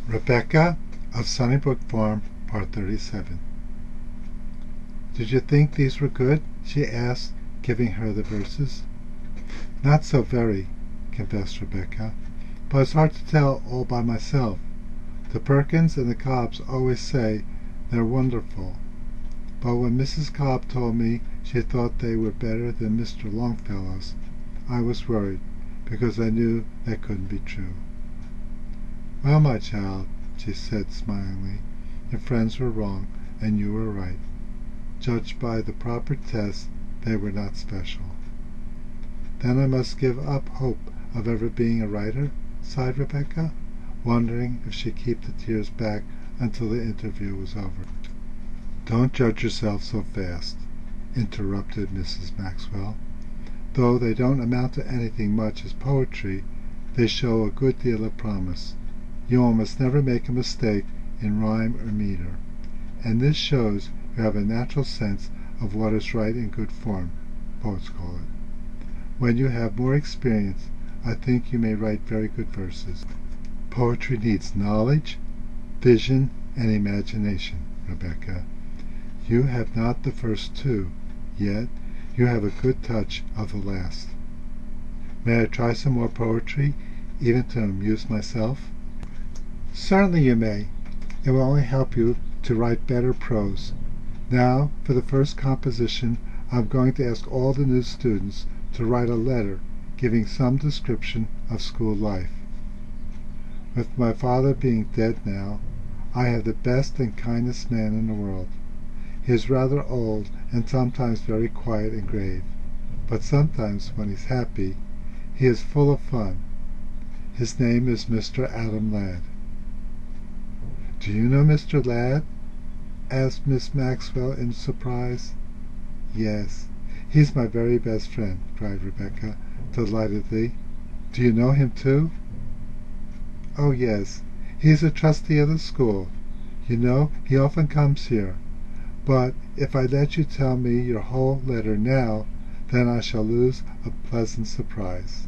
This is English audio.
Rebecca of Sunnybrook Farm, Part 37. "Did you think these were good?" she asked, giving her the verses. "Not so very," confessed Rebecca, "but it's hard to tell all by myself. The Perkins and the Cobbs always say they're wonderful, but when Mrs. Cobb told me she thought they were better than Mr. Longfellow's, I was worried, because I knew that couldn't be true." "Well, my child," she said smilingly, "your friends were wrong, and you were right. Judged by the proper test, they were not special." "Then I must give up hope of ever being a writer?" sighed Rebecca, wondering if she'd keep the tears back until the interview was over. "Don't judge yourself so fast," interrupted Mrs. Maxwell. "Though they don't amount to anything much as poetry, they show a good deal of promise. You almost never make a mistake in rhyme or meter, and this shows you have a natural sense of what is right in good form, poets call it. When you have more experience, I think you may write very good verses. Poetry needs knowledge, vision, and imagination, Rebecca. You have not the first two, yet you have a good touch of the last. May I try some more poetry, even to amuse myself?" "Certainly you may. It will only help you to write better prose. Now, for the first composition, I am going to ask all the new students to write a letter giving some description of school life. With my father being dead now, I have the best and kindest man in the world. He is rather old and sometimes very quiet and grave, but sometimes, when he's happy, he is full of fun. His name is Mr. Adam Ladd." "Do you know Mr. Ladd?" asked Miss Maxwell in surprise. "Yes, he's my very best friend," cried Rebecca delightedly. "Do you know him too?" "Oh, yes, he's a trustee of the school. You know, he often comes here. But if I let you tell me your whole letter now, then I shall lose a pleasant surprise."